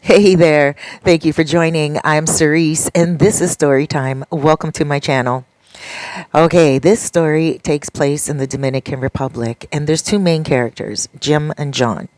Hey there. Thank you for joining. I'm Cerise and this is Storytime. Welcome to my channel. Okay, this story takes place in the Dominican Republic and there's two main characters, Jim and John.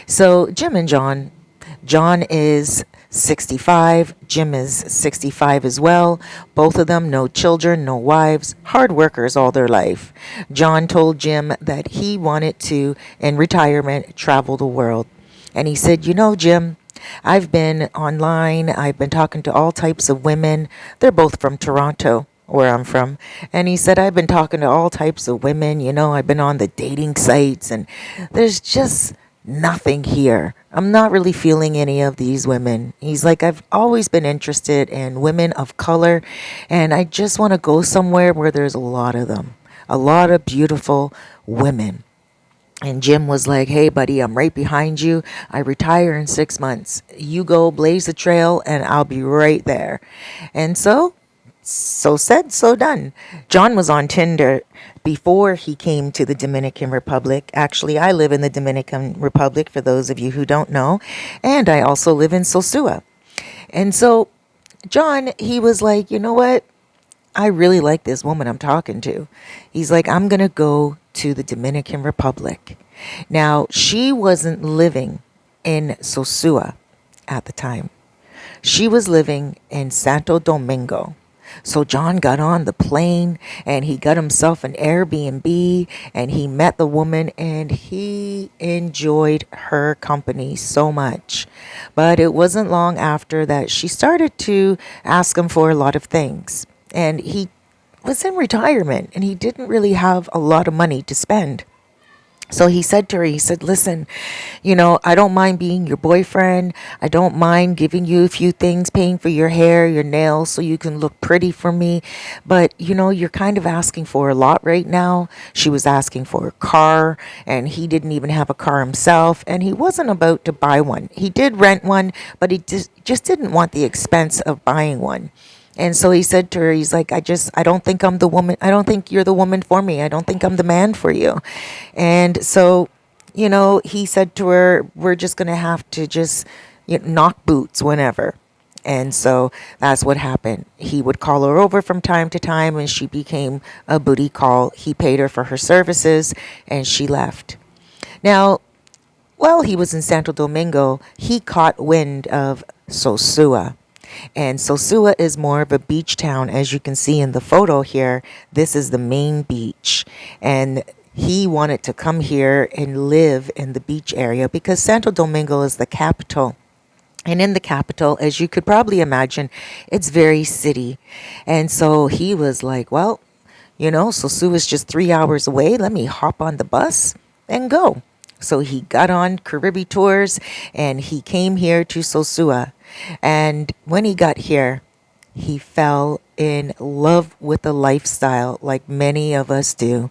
So, Jim and John is 65, Jim is 65 as well. Both of them no children, no wives, hard workers all their life. John told Jim that he wanted to in retirement travel the world. And he said, Jim, I've been online. I've been talking to all types of women. They're both from Toronto, where I'm from. And he said, I've been talking to all types of women. I've been on the dating sites, and there's just nothing here. I'm not really feeling any of these women. He's like, I've always been interested in women of color, and I just want to go somewhere where there's a lot of them, a lot of beautiful women. And Jim was like, hey, buddy, I'm right behind you. I retire in 6 months. You go blaze the trail and I'll be right there. And so said, so done. John was on Tinder before he came to the Dominican Republic. Actually, I live in the Dominican Republic, for those of you who don't know. And I also live in Sosua. And so John, he was like, you know what? I really like this woman I'm talking to. He's like, I'm going to go to the Dominican Republic. Now, she wasn't living in Sosua at the time. She was living in Santo Domingo. So John got on the plane and he got himself an Airbnb and he met the woman and he enjoyed her company so much. But it wasn't long after that she started to ask him for a lot of things. And he was in retirement and he didn't really have a lot of money to spend. So he said to her, he said, listen, I don't mind being your boyfriend. I don't mind giving you a few things, paying for your hair, your nails, so you can look pretty for me. But, you're kind of asking for a lot right now. She was asking for a car, and he didn't even have a car himself, and he wasn't about to buy one. He did rent one, but he just didn't want the expense of buying one. And so he said to her, he's like, I don't think I'm the woman. I don't think you're the woman for me. I don't think I'm the man for you. And so, he said to her, we're just going to have to just knock boots whenever. And so that's what happened. He would call her over from time to time and she became a booty call. He paid her for her services and she left. Now, while he was in Santo Domingo, he caught wind of Sosua. And Sosua is more of a beach town. As you can see in the photo here, this is the main beach. And he wanted to come here and live in the beach area because Santo Domingo is the capital. And in the capital, as you could probably imagine, it's very city. And so he was like, well, Sosua is just 3 hours away. Let me hop on the bus and go. So he got on Caribbean tours and he came here to Sosua. And when he got here, he fell in love with the lifestyle like many of us do.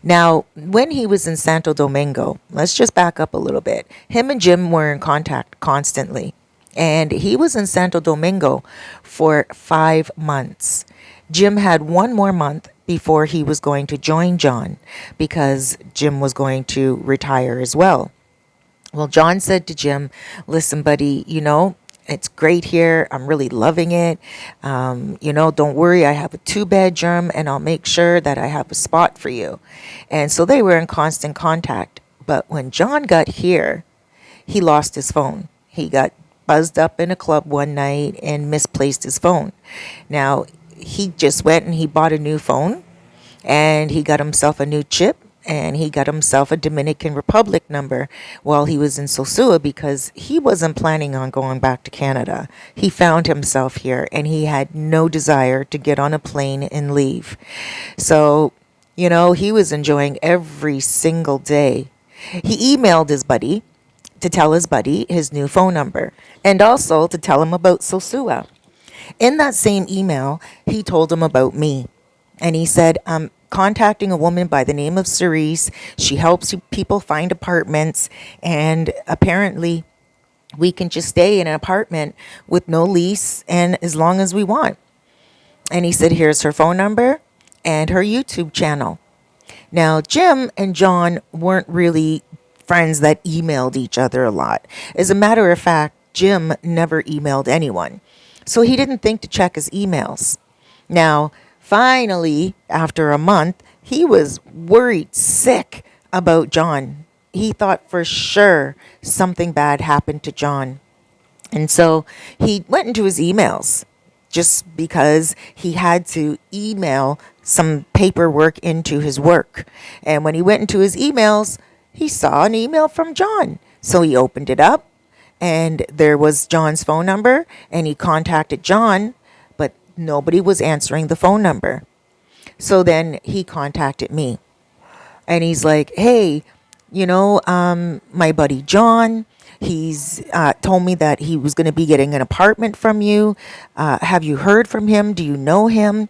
Now, when he was in Santo Domingo, let's just back up a little bit. Him and Jim were in contact constantly. And he was in Santo Domingo for 5 months. Jim had one more month before he was going to join John because Jim was going to retire as well. Well, John said to Jim, listen, buddy, it's great here. I'm really loving it. Don't worry. I have a 2 bedroom and I'll make sure that I have a spot for you. And so they were in constant contact. But when John got here, he lost his phone. He got buzzed up in a club one night and misplaced his phone. Now, he just went and he bought a new phone and he got himself a new chip and he got himself a Dominican Republic number while he was in Sosua because he wasn't planning on going back to Canada. He found himself here and he had no desire to get on a plane and leave. So, he was enjoying every single day. He emailed his buddy to tell his buddy his new phone number and also to tell him about Sosua. In that same email, he told him about me. And he said, I'm contacting a woman by the name of Cerise. She helps people find apartments. And apparently, we can just stay in an apartment with no lease and as long as we want. And he said, here's her phone number and her YouTube channel. Now, Jim and John weren't really friends that emailed each other a lot. As a matter of fact, Jim never emailed anyone. So he didn't think to check his emails. Now, finally, after a month, he was worried sick about John. He thought for sure something bad happened to John. And so he went into his emails just because he had to email some paperwork into his work. And when he went into his emails, he saw an email from John. So he opened it up and there was John's phone number and he contacted John, but nobody was answering the phone number. So then he contacted me and he's like, hey, my buddy John, he's told me that he was going to be getting an apartment from you. Have you heard from him? Do you know him?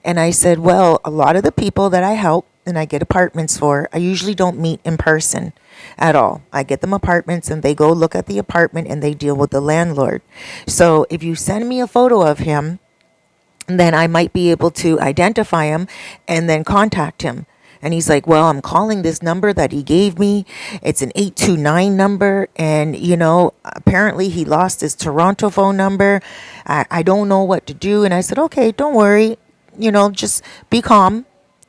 And I said, well, a lot of the people that I help and I get apartments for, I usually don't meet in person at all. I get them apartments and they go look at the apartment and they deal with the landlord. So if you send me a photo of him, then I might be able to identify him and then contact him. And he's like, well, I'm calling this number that he gave me. It's an 829 number. And, apparently he lost his Toronto phone number. I don't know what to do. And I said, okay, don't worry. Just be calm.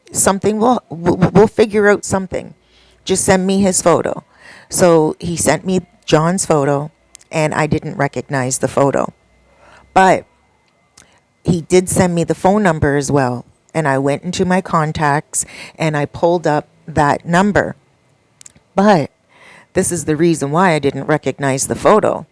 We'll figure out something. Just send me his photo. So he sent me John's photo and I didn't recognize the photo. But he did send me the phone number as well. And I went into my contacts and I pulled up that number. But this is the reason why I didn't recognize the photo.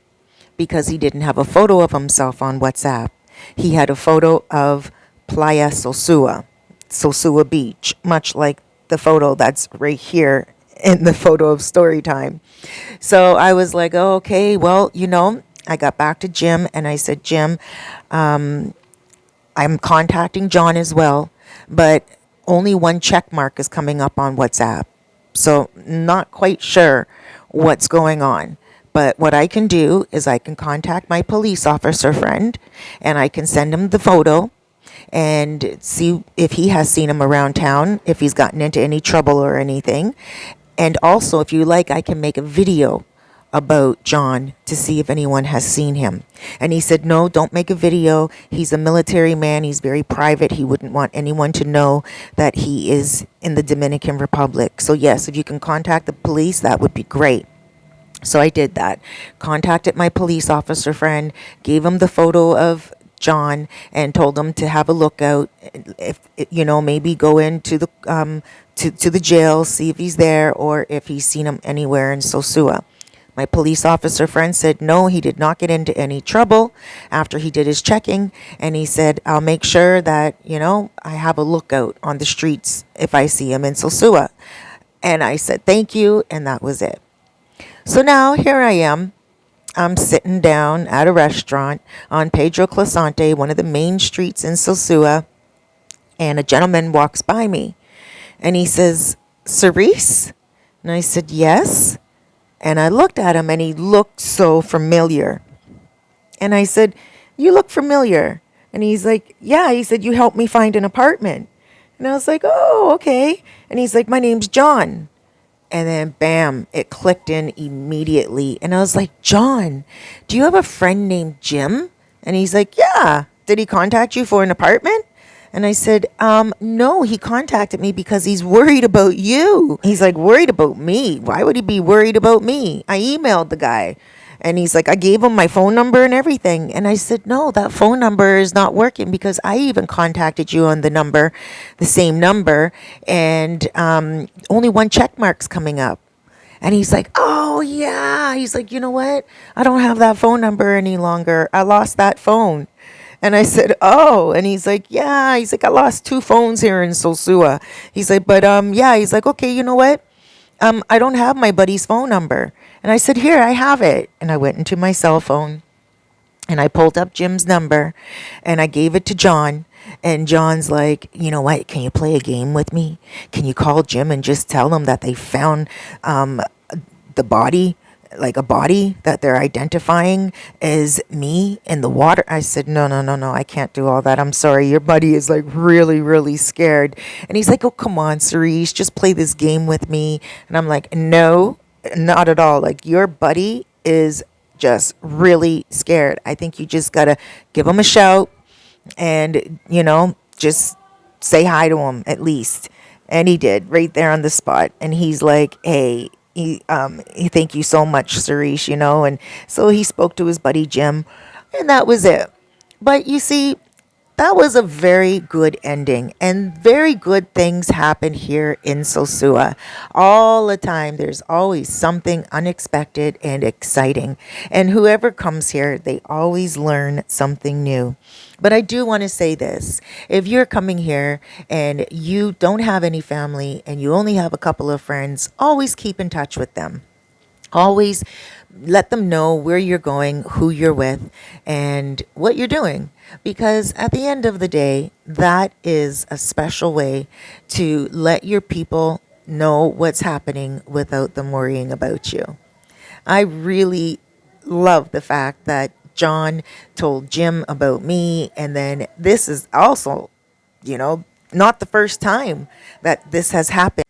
Because he didn't have a photo of himself on WhatsApp. He had a photo of Playa Sosua, Sosua Beach, much like the photo that's right here in the photo of Storytime. So I was like, oh, okay, well, I got back to Jim and I said, Jim, I'm contacting John as well, but only one check mark is coming up on WhatsApp. So not quite sure what's going on. But what I can do is I can contact my police officer friend and I can send him the photo and see if he has seen him around town, if he's gotten into any trouble or anything. And also, if you like, I can make a video about John to see if anyone has seen him. And he said, no, don't make a video. He's a military man. He's very private. He wouldn't want anyone to know that he is in the Dominican Republic. So yes, if you can contact the police, that would be great. So I did that. Contacted my police officer friend, gave him the photo of John and told him to have a look out. If maybe go into the to the jail, see if he's there or if he's seen him anywhere in Sosua. My police officer friend said no, he did not get into any trouble after he did his checking. And he said, I'll make sure that, I have a lookout on the streets if I see him in Sosua. And I said, thank you. And that was it. So now here I am. I'm sitting down at a restaurant on Pedro Clasante, one of the main streets in Sosua. And a gentleman walks by me and he says, Cerise? And I said, yes. And I looked at him and he looked so familiar. And I said, you look familiar. And he's like, yeah. He said, you helped me find an apartment. And I was like, oh, okay. And he's like, my name's John. And then bam, it clicked in immediately. And I was like, John, do you have a friend named Jim? And he's like, yeah. Did he contact you for an apartment? And I said, no, he contacted me because he's worried about you. He's like, worried about me? Why would he be worried about me? I emailed the guy. And he's like, I gave him my phone number and everything. And I said, no, that phone number is not working because I even contacted you on the same number. And only one check mark's coming up. And he's like, oh, yeah. He's like, you know what? I don't have that phone number any longer. I lost that phone. And I said, oh, and he's like, yeah. He's like, I lost 2 phones here in Sosua. He's like, but yeah. He's like, okay, you know what? I don't have my buddy's phone number. And I said, here, I have it. And I went into my cell phone and I pulled up Jim's number and I gave it to John. And John's like, you know what? Can you play a game with me? Can you call Jim and just tell him that they found the body? Like a body that they're identifying as me in the water. I said, no, I can't do all that. I'm sorry. Your buddy is like really, really scared. And he's like, oh, come on, Cerise, just play this game with me. And I'm like, no, not at all. Like your buddy is just really scared. I think you just gotta give him a shout and, just say hi to him at least. And he did right there on the spot. And he's like, hey, thank you so much, Cerise, And so he spoke to his buddy Jim, and that was it. But you see, that was a very good ending, and very good things happen here in Sosua. All the time, there's always something unexpected and exciting. And whoever comes here, they always learn something new. But I do want to say this: if you're coming here and you don't have any family and you only have a couple of friends, always keep in touch with them. Always let them know where you're going, who you're with, and what you're doing. Because at the end of the day, that is a special way to let your people know what's happening without them worrying about you. I really love the fact that John told Jim about me, and then this is also, not the first time that this has happened.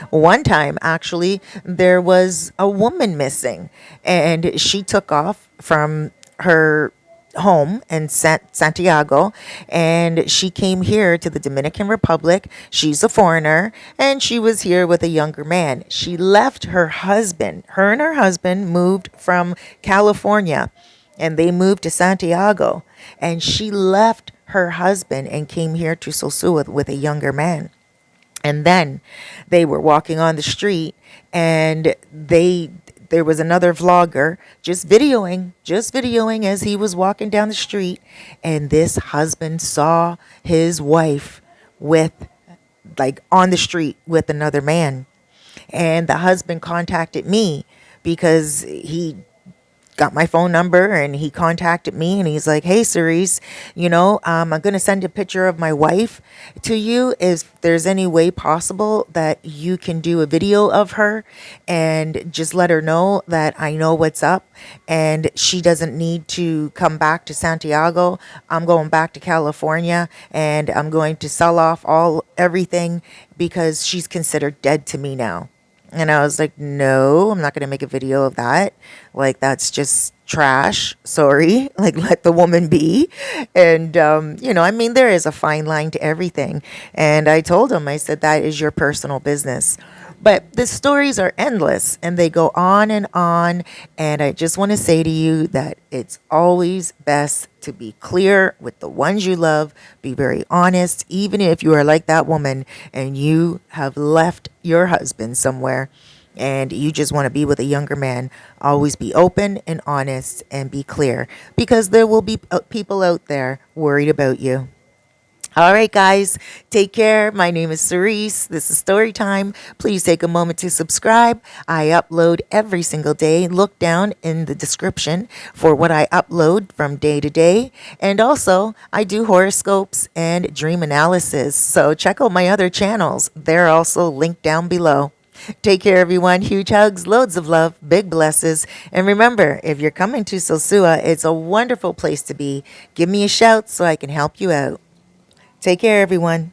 One time, actually, there was a woman missing, and she took off from her home in Santiago, and she came here to the Dominican Republic. She's a foreigner, and she was here with a younger man. She left her husband. Her and her husband moved from California, and they moved to Santiago, and she left her husband and came here to Sosua with a younger man. And then they were walking on the street, and there was another vlogger just videoing as he was walking down the street, and this husband saw his wife with, like, on the street with another man. And the husband contacted me because he got my phone number, and he contacted me, and he's like, hey, Cerise, I'm going to send a picture of my wife to you. If there's any way possible that you can do a video of her and just let her know that I know what's up, and she doesn't need to come back to Santiago. I'm going back to California, and I'm going to sell off everything because she's considered dead to me now. And I was like, no, I'm not going to make a video of that. Like, that's just trash. Sorry. Like, let the woman be. And, there is a fine line to everything. And I told him, I said, that is your personal business. But the stories are endless, and they go on and on. And I just want to say to you that it's always best to be clear with the ones you love. Be very honest, even if you are like that woman and you have left your husband somewhere and you just want to be with a younger man. Always be open and honest and be clear, because there will be people out there worried about you. All right, guys, take care. My name is Cerise. This is Storytime. Please take a moment to subscribe. I upload every single day. Look down in the description for what I upload from day to day. And also, I do horoscopes and dream analysis. So check out my other channels. They're also linked down below. Take care, everyone. Huge hugs, loads of love, big blesses. And remember, if you're coming to Sosua, it's a wonderful place to be. Give me a shout so I can help you out. Take care, everyone.